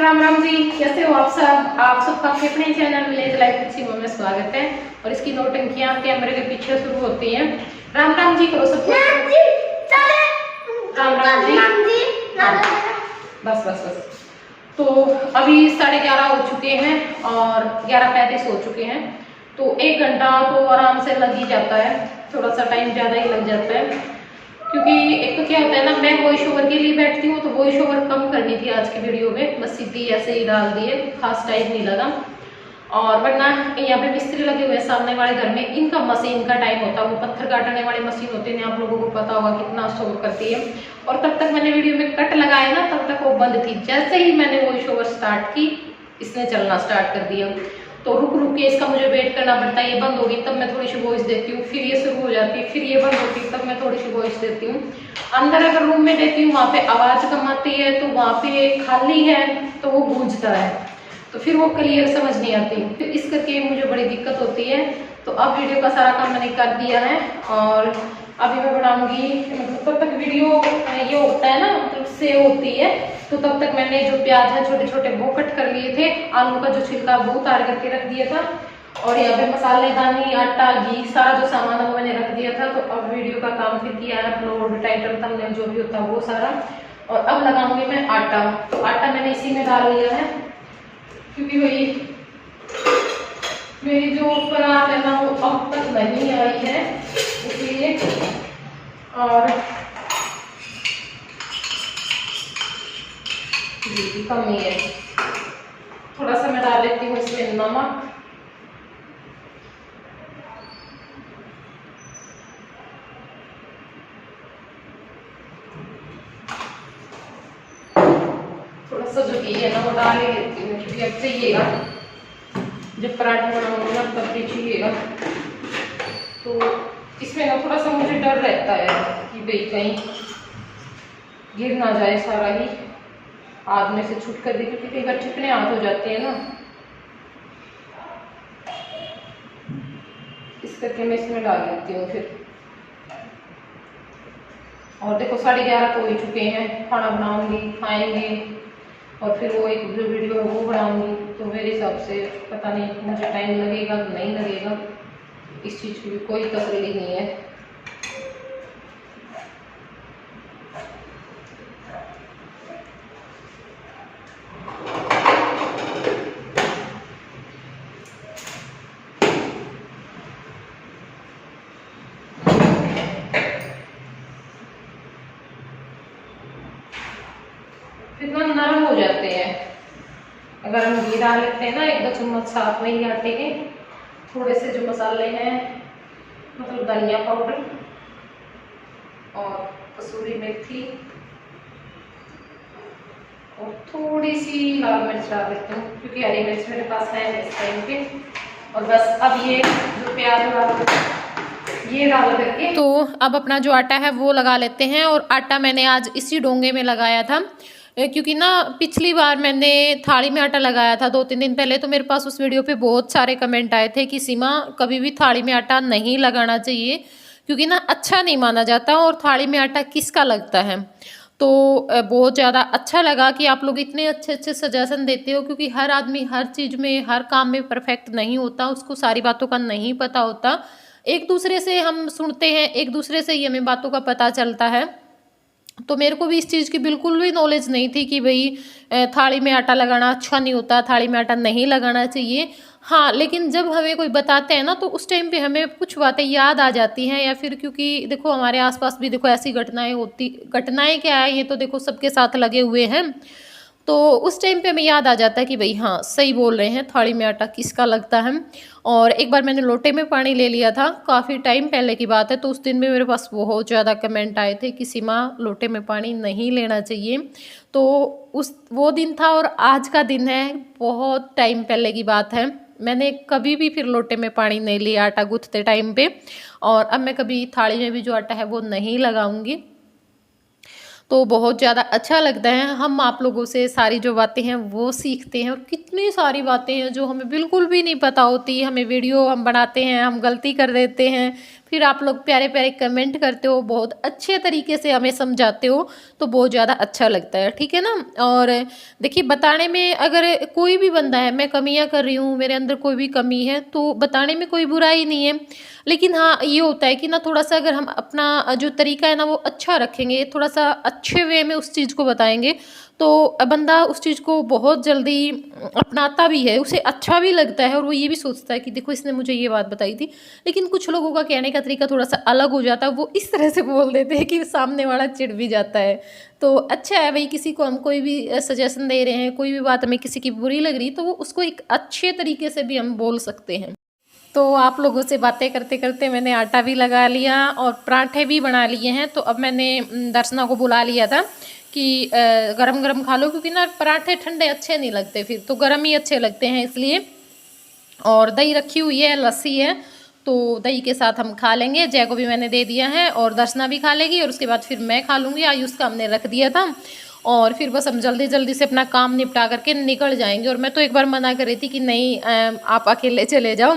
राम राम जी, कैसे हो आप सब। आप सबका अपने चैनल विलेज लाइफ अच्छी में स्वागत है। और इसकी नौटंकियां कैमरे के पीछे शुरू होती हैं। राम राम जी करो सबको। राम राम जी। बस बस बस। तो अभी 11:30 हो चुके हैं और 11:35 हो चुके हैं। तो 1 घंटा तो आराम से लग ही जाता है, थोड़ा सा टाइम ज्यादा ही लग जाता है। क्योंकि एक तो क्या होता है ना, मैं वॉइस ओवर के लिए बैठती हूँ तो वॉइस ओवर कम करनी थी आज की वीडियो में, बस सीधी ऐसे ही डाल दिए, खास टाइम नहीं लगा। और वरना यहाँ पे मिस्त्री लगे हुए हैं सामने वाले घर में, इनका मशीन का टाइम होता है, वो पत्थर काटने वाली मशीन होती है, आप लोगों को पता होगा कितना शोर करती है। और तब तक मैंने वीडियो में कट लगाया ना, तब तक वो बंद थी। जैसे ही मैंने वॉइस ओवर स्टार्ट की, इसने चलना स्टार्ट कर दिया। तो रुक रुक के इसका मुझे वेट करना पड़ता है। ये बंद होगी तब मैं थोड़ी सी वॉइस देती हूँ, फिर ये शुरू हो जाती है, फिर ये बंद होती है तब मैं थोड़ी सी वॉइस देती हूँ। अंदर अगर रूम में देती हूँ वहां पे आवाज कम आती है, तो वहां पे खाली है तो वो गूंजता है, तो फिर वो क्लियर समझ नहीं आती, तो इस करके मुझे बड़ी दिक्कत होती है। तो अब वीडियो का सारा काम मैंने कर दिया है और अभी मैं बनाऊंगी, तब तक वीडियो ये होता है ना, मतलब सेव होती है, तो तब तक मैंने जो प्याज है छोटे छोटे वो कट कर लिए थे, आलू का जो छिलका वो उतार करके रख दिया था, और यहाँ पे मसाले दानी आटा घी सारा जो सामान है वो मैंने रख दिया था। तो अब वीडियो का काम फिर किया है, अपलोड टाइटल थंबनेल जो भी होता है वो सारा। और अब लगाऊंगी मैं आटा, तो आटा मैंने इसी में डाल लिया है, क्योंकि वही मेरी जो परात है ना वो अब तक नहीं आई है, इसलिए। और जी कम ही है, थोड़ा सा मैं डाल लेती हूँ इसमें नमक, थोड़ा सा जो घी है ना वो डाल ही लेती हूँ, क्योंकि अब चाहिएगा जब पराठे बनाऊंगी ना तब भी चाहिएगा। तो इसमें ना थोड़ा सा मुझे डर रहता है कि भाई कहीं गिर ना जाए सारा ही, हाथ में से छूट कर दे, क्योंकि कई बार चिकने हाथ हो जाते हैं ना, इस करके मैं इसमें डाल देती हूँ फिर। और देखो 11:30 तो हो ही चुके हैं, खाना बनाऊंगी, खाएंगे, और फिर वो एक जो वीडियो है वो बनाऊंगी। तो मेरे हिसाब से पता नहीं मुझे टाइम लगेगा नहीं लगेगा, इस चीज़ की भी कोई तसल्ली नहीं है। फिर ना नरम हो जाते हैं अगर हम घी डाल लेते हैं ना, 1-2 चम्मच साथ में ही आटे के। थोड़े से जो मसाले हैं, मतलब धनिया पाउडर और कसूरी मेथी और थोड़ी सी लाल मिर्च डाल देती हूँ, क्योंकि हरी मिर्च मेरे पास है इस टाइम पे। और बस अब ये जो प्याज ये डाल करके, तो अब अपना जो आटा है वो लगा लेते हैं। और आटा मैंने आज इसी डोंगे में लगाया था, क्योंकि ना पिछली बार मैंने थाली में आटा लगाया था 2-3 दिन पहले, तो मेरे पास उस वीडियो पे बहुत सारे कमेंट आए थे कि सीमा कभी भी थाली में आटा नहीं लगाना चाहिए, क्योंकि ना अच्छा नहीं माना जाता, और थाली में आटा किसका लगता है। तो बहुत ज़्यादा अच्छा लगा कि आप लोग इतने अच्छे अच्छे सजेशन देते हो, क्योंकि हर आदमी हर चीज़ में हर काम में परफेक्ट नहीं होता, उसको सारी बातों का नहीं पता होता। एक दूसरे से हम सुनते हैं, एक दूसरे से ही हमें बातों का पता चलता है। तो मेरे को भी इस चीज़ की बिल्कुल भी नॉलेज नहीं थी कि भाई थाली में आटा लगाना अच्छा नहीं होता, थाली में आटा नहीं लगाना चाहिए। हाँ, लेकिन जब हमें कोई बताते हैं ना, तो उस टाइम पे हमें कुछ बातें याद आ जाती हैं, या फिर क्योंकि देखो हमारे आसपास भी देखो ऐसी घटनाएं क्या है, ये तो देखो सबके साथ लगे हुए हैं। तो उस टाइम पे हमें याद आ जाता है कि भाई हाँ सही बोल रहे हैं, थाली में आटा किसका लगता है। और एक बार मैंने लोटे में पानी ले लिया था, काफ़ी टाइम पहले की बात है, तो उस दिन भी मेरे पास बहुत ज़्यादा कमेंट आए थे कि सीमा लोटे में पानी नहीं लेना चाहिए। तो वो दिन था और आज का दिन है, बहुत टाइम पहले की बात है। मैंने कभी भी फिर लोटे में पानी नहीं लिया आटा गूंथते टाइम पे, और अब मैं कभी थाली में भी जो आटा है वो नहीं लगाऊंगी। तो बहुत ज़्यादा अच्छा लगता है, हम आप लोगों से सारी जो बातें हैं वो सीखते हैं, और कितनी सारी बातें हैं जो हमें बिल्कुल भी नहीं पता होती। हमें वीडियो हम बनाते हैं, हम गलती कर देते हैं, फिर आप लोग प्यारे प्यारे कमेंट करते हो, बहुत अच्छे तरीके से हमें समझाते हो, तो बहुत ज़्यादा अच्छा लगता है, ठीक है ना। और देखिए बताने में अगर कोई भी बंदा है, मैं कमियां कर रही हूँ, मेरे अंदर कोई भी कमी है, तो बताने में कोई बुराई नहीं है। लेकिन हाँ ये होता है कि ना थोड़ा सा अगर हम अपना जो तरीका है ना वो अच्छा रखेंगे, थोड़ा सा अच्छे वे में उस चीज़ को बताएंगे, तो बंदा उस चीज़ को बहुत जल्दी अपनाता भी है, उसे अच्छा भी लगता है और वो ये भी सोचता है कि देखो इसने मुझे ये बात बताई थी। लेकिन कुछ लोगों का कहने का तरीका थोड़ा सा अलग हो जाता है, वो इस तरह से बोल देते हैं कि सामने वाला चिढ़ भी जाता है। तो अच्छा है भाई, किसी को हम कोई भी सजेशन दे रहे हैं, कोई भी बात हमें किसी की बुरी लग रही, तो वो उसको एक अच्छे तरीके से भी हम बोल सकते हैं। तो आप लोगों से बातें करते करते मैंने आटा भी लगा लिया और पराठे भी बना लिए हैं। तो अब मैंने दर्शना को बुला लिया था कि गरम गरम खा लो, क्योंकि ना पराठे ठंडे अच्छे नहीं लगते, फिर तो गरम ही अच्छे लगते हैं इसलिए। और दही रखी हुई है, लस्सी है, तो दही के साथ हम खा लेंगे। जय को भी मैंने दे दिया है और दर्शना भी खा लेगी और उसके बाद फिर मैं खा लूँगी। आयुष का हमने रख दिया था और फिर बस हम जल्दी जल्दी से अपना काम निपटा करके निकल जाएंगे। और मैं तो एक बार मना कर रही थी कि नहीं आप अकेले चले जाओ,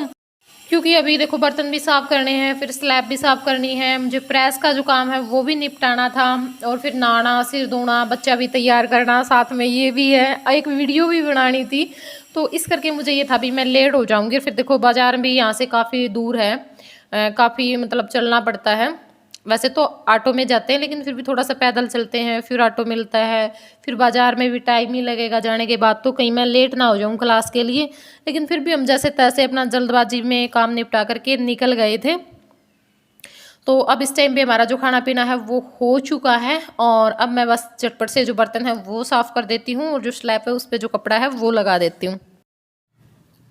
क्योंकि अभी देखो बर्तन भी साफ़ करने हैं, फिर स्लैब भी साफ़ करनी है, मुझे प्रेस का जो काम है वो भी निपटाना था, और फिर नहाना, सिर धोना, बच्चा भी तैयार करना, साथ में ये भी है, एक वीडियो भी बनानी थी। तो इस करके मुझे ये था भी मैं लेट हो जाऊंगी। फिर देखो बाज़ार भी यहाँ से काफ़ी दूर है, काफ़ी मतलब चलना पड़ता है। वैसे तो ऑटो में जाते हैं लेकिन फिर भी थोड़ा सा पैदल चलते हैं, फिर ऑटो मिलता है, फिर बाज़ार में भी टाइम ही लगेगा जाने के बाद, तो कहीं मैं लेट ना हो जाऊँ क्लास के लिए। लेकिन फिर भी हम जैसे तैसे अपना जल्दबाजी में काम निपटा करके निकल गए थे। तो अब इस टाइम पे हमारा जो खाना पीना है वो हो चुका है और अब मैं बस झटपट से जो बर्तन है वो साफ़ कर देती हूँ और जो स्लैब है उस पर जो कपड़ा है वो लगा देती हूँ।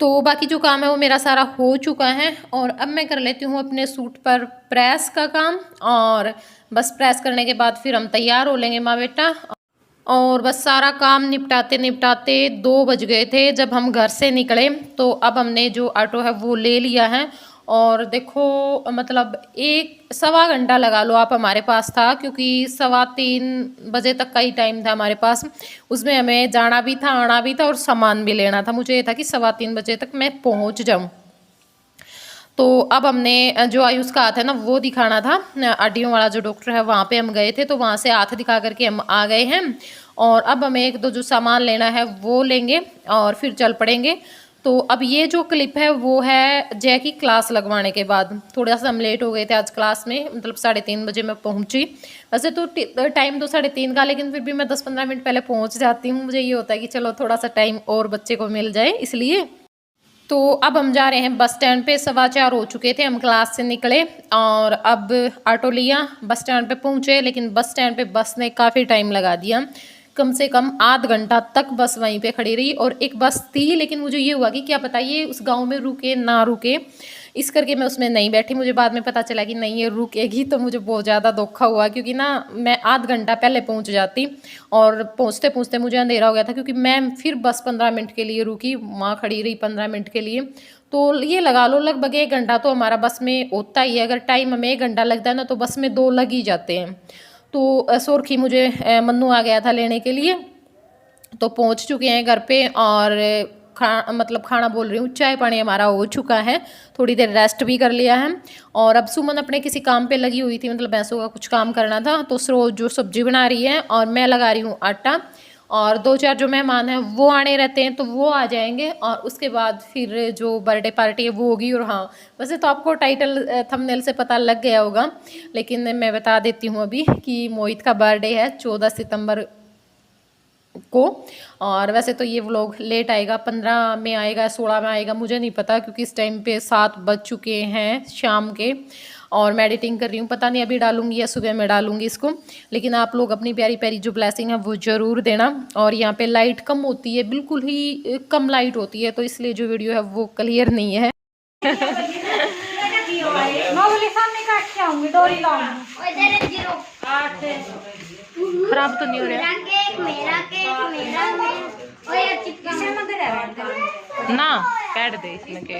तो बाकी जो काम है वो मेरा सारा हो चुका है और अब मैं कर लेती हूँ अपने सूट पर प्रेस का काम, और बस प्रेस करने के बाद फिर हम तैयार हो लेंगे माँ बेटा। और बस सारा काम निपटाते निपटाते 2 बज गए थे जब हम घर से निकले। तो अब हमने जो ऑटो है वो ले लिया है और देखो मतलब 1-1.25 घंटा लगा लो आप हमारे पास था, क्योंकि 2:15 बजे तक का ही टाइम था हमारे पास। उसमें हमें जाना भी था, आना भी था और सामान भी लेना था। मुझे ये था कि 3:15 बजे तक मैं पहुंच जाऊं। तो अब हमने जो आयुष का हाथ है ना वो दिखाना था, हड्डियों वाला जो डॉक्टर है वहाँ पे हम गए थे, तो वहाँ से हाथ दिखा करके हम आ गए हैं। और अब हमें 1-2 जो सामान लेना है वो लेंगे और फिर चल पड़ेंगे। तो अब ये जो क्लिप है वो है जय की क्लास लगवाने के बाद। थोड़ा सा हम लेट हो गए थे आज क्लास में, मतलब 3:30 बजे मैं पहुँची। वैसे तो टाइम तो 3:30 का, लेकिन फिर भी मैं 10-15 मिनट पहले पहुँच जाती हूँ। मुझे ये होता है कि चलो थोड़ा सा टाइम और बच्चे को मिल जाए इसलिए। तो अब हम जा रहे हैं बस स्टैंड पे, 4:15 हो चुके थे, हम क्लास से निकले और अब ऑटो लिया, बस स्टैंड पे पहुँचे। लेकिन बस स्टैंड पे बस ने काफ़ी टाइम लगा दिया, कम से कम आध घंटा तक बस वहीं पे खड़ी रही। और एक बस थी लेकिन मुझे ये हुआ कि क्या पता ये उस गांव में रुके ना रुके, इस करके मैं उसमें नहीं बैठी। मुझे बाद में पता चला कि नहीं ये रुकेगी, तो मुझे बहुत ज़्यादा धोखा हुआ, क्योंकि ना मैं आध घंटा पहले पहुंच जाती और पहुंचते पहुंचते मुझे अंधेरा हो गया था, क्योंकि मैं फिर बस 15 मिनट के लिए रुकी, वहाँ खड़ी रही 15 मिनट के लिए। तो ये लगा लो लगभग 1 घंटा तो हमारा बस में होता ही है। अगर टाइम हमें 1 घंटा लगता है ना तो बस में 2 लग ही जाते हैं। तो सोरखी मुझे मन्नू आ गया था लेने के लिए, तो पहुंच चुके हैं घर पे। और खाना बोल रही हूँ, चाय पानी हमारा हो चुका है, थोड़ी देर रेस्ट भी कर लिया है। और अब सुमन अपने किसी काम पे लगी हुई थी, मतलब भैंसों का कुछ काम करना था, तो सरोज जो सब्जी बना रही है और मैं लगा रही हूँ आटा। और 2-4 जो मेहमान हैं वो आने रहते हैं, तो वो आ जाएंगे और उसके बाद फिर जो बर्थडे पार्टी है वो होगी। और हाँ वैसे तो आपको टाइटल थंबनेल से पता लग गया होगा, लेकिन मैं बता देती हूँ अभी कि मोहित का बर्थडे है 14 सितंबर को। और वैसे तो ये व्लॉग लेट आएगा, 15 में आएगा, 16 में आएगा, मुझे नहीं पता, क्योंकि इस टाइम पे 7 बज चुके हैं शाम के और मैं एडिटिंग कर रही हूँ। पता नहीं अभी डालूंगी या सुबह में डालूंगी इसको। लेकिन आप लोग अपनी प्यारी प्यारी जो ब्लेसिंग है वो ज़रूर देना। और यहाँ पे लाइट कम होती है, बिल्कुल ही कम लाइट होती है, तो इसलिए जो वीडियो है वो क्लियर नहीं है। खराब तो नहीं हो रहा ना, काट दे इसमें के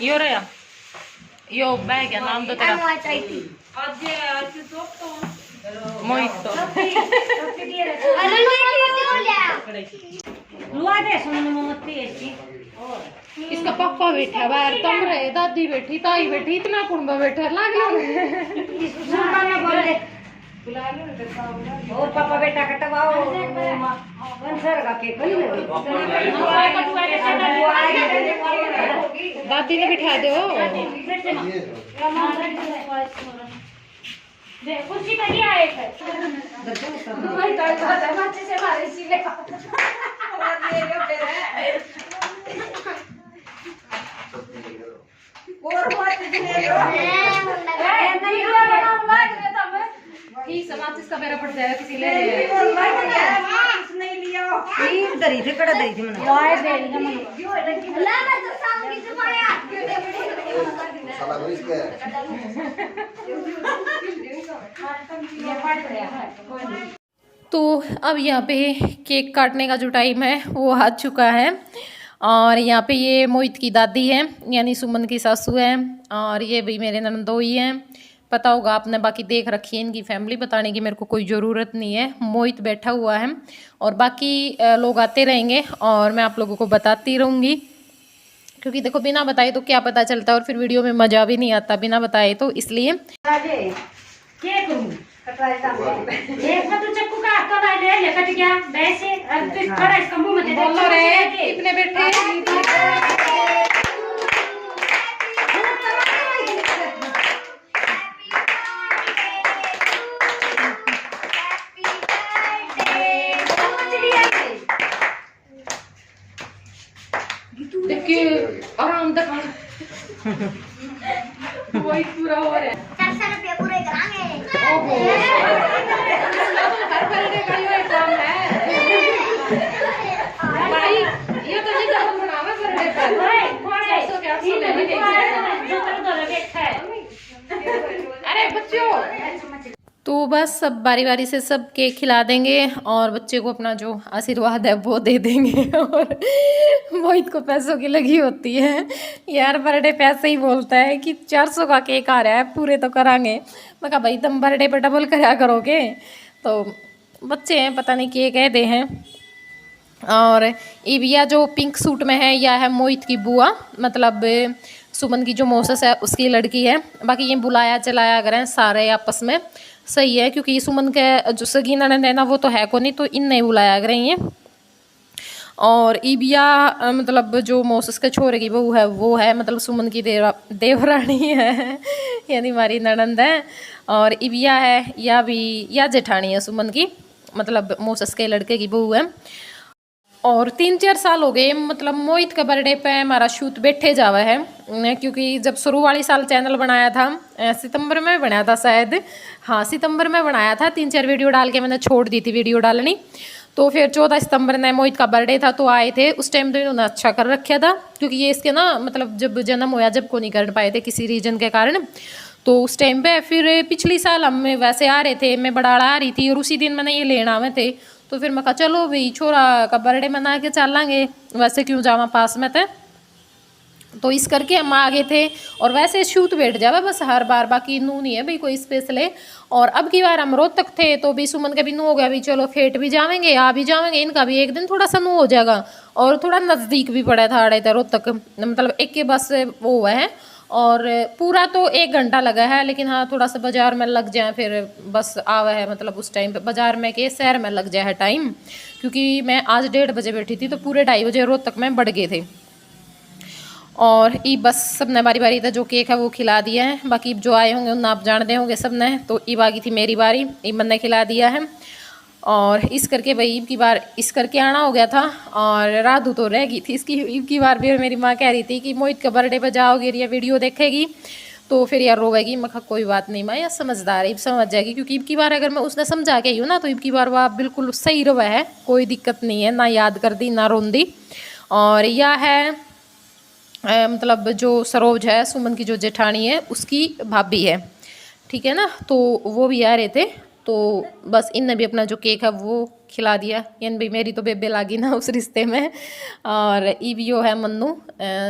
यो रे यो बैग है नाम तो तेरा मोहित तो इसका पापा बैठा बाहर, तुम रहे, दादी बैठी, ताई बैठी, इतना कुंबा बैठा लाग और पापा बेटा कटवाओ दादी ने बिठा दो। कुर्सी पर ही आए थे इसका मेरा पड़ जाएगा किसी ले नहीं लिया दरी थे कड़ा दरी थे तो अब यहाँ पे केक काटने का जो टाइम है वो आ चुका है। और यहाँ पे ये मोहित की दादी है, यानी सुमन की सासू है, और ये भी मेरे ननदोई हैं। पता होगा आपने, बाकी देख रखी है इनकी फैमिली, बताने की मेरे को कोई ज़रूरत नहीं है। मोहित बैठा हुआ है और बाकी लोग आते रहेंगे और मैं आप लोगों को बताती रहूँगी, क्योंकि देखो बिना बताए तो क्या पता चलता है और फिर वीडियो में मज़ा भी नहीं आता बिना बताए, तो इसलिए चक्कू का कट गया वैसे इसका मुंह में इतने बैठे आराम दिखा वही पूरा हो रहा है। 400 रुपया पूरे करांगे। ओहो हर बर्थडे का ये काम है भाई, ये तो नहीं जब मनावे बर्थडे पर 400 के 800 लेने के। अरे बच्चों, तो बस सब बारी बारी से सब केक खिला देंगे और बच्चे को अपना जो आशीर्वाद है वो दे देंगे। और मोहित को पैसों की लगी होती है यार, बर्थडे पैसे ही बोलता है कि 400 का केक आ रहा है, पूरे तो करांगे। मैं कहा भाई तुम बर्थडे पर डबल करा करोगे, तो बच्चे हैं पता नहीं क्या कहते हैं। और इविया जो पिंक सूट में है यह है मोहित की बुआ, मतलब सुमन की जो मौसस है उसकी लड़की है। बाकी ये बुलाया चलाया करें सारे आपस में, सही है, क्योंकि सुमन के जो सगी ननद है ना वो तो है को नहीं, तो इन नहीं बुलाया करें ये। और इबिया मतलब जो मौसस के छोरे की बहू है वो है, मतलब सुमन की देवरानी है यानी हमारी ननद है। और इबिया है या जेठानी है सुमन की, मतलब मौसस के लड़के की बहू है। और 3-4 साल हो गए, मतलब मोहित के बर्थडे पे हमारा शूट बैठे जावा है, क्योंकि जब शुरू वाली साल चैनल बनाया था सितंबर में बनाया था शायद, हाँ सितंबर में बनाया था, 3-4 वीडियो डाल के मैंने छोड़ दी थी वीडियो डालनी। तो फिर 14 सितंबर ने मोहित का बर्थडे था तो आए थे, उस टाइम तो इन्होंने अच्छा कर रखा था, क्योंकि ये इसके ना मतलब जब जन्म होया जब को नहीं कर पाए थे किसी रीजन के कारण, तो उस टाइम पे फिर पिछली साल हम वैसे आ रहे थे, मैं बड़ाड़ा आ रही थी और उसी दिन मैंने ये लेना आवे थे, तो फिर मैं कहा चलो भाई छोरा का बर्थडे मना के चलेंगे, वैसे क्यों जावा पास में थे, तो इस करके हम आ गए थे। और वैसे शूट बैठ जावा बस हर बार, बाकी नू नहीं है भाई कोई स्पेशल है। और अब की बार हम रोहतक थे तो भी सुमन का भी नू हो गया, भी चलो फेट भी जाएंगे आ भी जाएंगे, इनका भी एक दिन थोड़ा सा नू हो जाएगा। और थोड़ा नज़दीक भी पड़ा था आड़े रोहतक, मतलब एक के बस वो हुआ है, और पूरा तो 1 घंटा लगा है, लेकिन हाँ थोड़ा सा बाजार में लग जाए फिर बस आवा है, मतलब उस टाइम पे बाजार में के शहर में लग जाए टाइम, क्योंकि मैं आज 1:30 बजे बैठी थी तो पूरे 2:30 बजे रोहतक में बढ़ गए थे। और ई बस सब ने बारी बारी था जो केक है वो खिला दिया है, बाकी जो आए होंगे उन आप जानते होंगे सब ने, तो ई बाकी थी मेरी बारी, ई मैंने खिला दिया है। और इस करके भाई ईब की बार इस करके आना हो गया था, और राधू तो रह गई थी इसकी ईब की बार भी। मेरी माँ कह रही थी कि मोहित के बर्थडे पर जाओगे या वीडियो देखेगी तो फिर यार रोवेगी। मैं कहा कोई बात नहीं माँ, यार समझदार ईब समझ जाएगी, क्योंकि ईब की बार अगर मैं उसने समझा के आई हूँ ना तो ईब की बार वह बिल्कुल सही रवा है, कोई दिक्कत नहीं है, ना याद कर दी ना रोंदी। और यह है मतलब जो सरोज है सुमन की जो जेठानी है उसकी भाभी है, ठीक है ना, तो वो भी आ रहे थे, तो बस इनने भी अपना जो केक है वो खिला दिया। यानी भाई मेरी तो बेबे लागी ना उस रिश्ते में। और ईवियो है मन्नू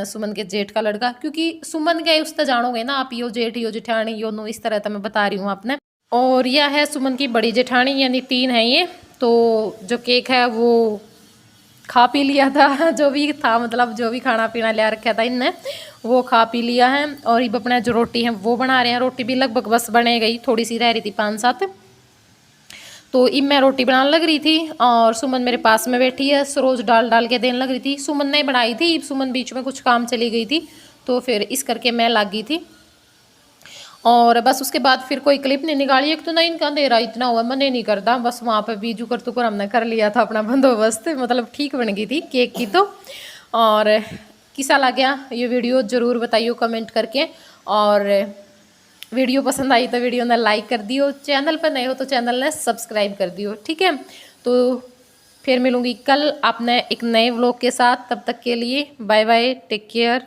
सुमन के जेठ का लड़का, क्योंकि सुमन के उस तरह जानोगे ना आप, यो जेठ यो जेठानी यो नो, इस तरह तो मैं बता रही हूँ आपने। और यह है सुमन की बड़ी जेठानी, यानी 3 है ये। तो जो केक है वो खा पी लिया था, जो भी था मतलब जो भी खाना पीना ले रखा था इनने वो खा पी लिया है। और अब अपना जो रोटी है वो बना रहे हैं। रोटी भी लगभग बस बने गई, थोड़ी सी रह रही थी 5-7। तो अब मैं रोटी बनाने लग रही थी और सुमन मेरे पास में बैठी है, सरोज डाल डाल के देने लग रही थी। सुमन ने बनाई थी, सुमन बीच में कुछ काम चली गई थी तो फिर इस करके मैं लग गई थी। और बस उसके बाद फिर कोई क्लिप नहीं निकाली। एक तो ना इनका अंधेरा इतना हुआ, मन ही नहीं करता। बस वहाँ पे बीजू कर तुकर हमने कर लिया था अपना बंदोबस्त, मतलब ठीक बन गई थी केक की तो। और किसा लग गया ये वीडियो ज़रूर बताइए कमेंट करके। और वीडियो पसंद आई तो वीडियो ने लाइक कर दियो, चैनल पर नए हो तो चैनल ने सब्सक्राइब कर दियो, ठीक है। तो फिर मिलूँगी कल अपने एक नए व्लॉग के साथ, तब तक के लिए बाय बाय, टेक केयर।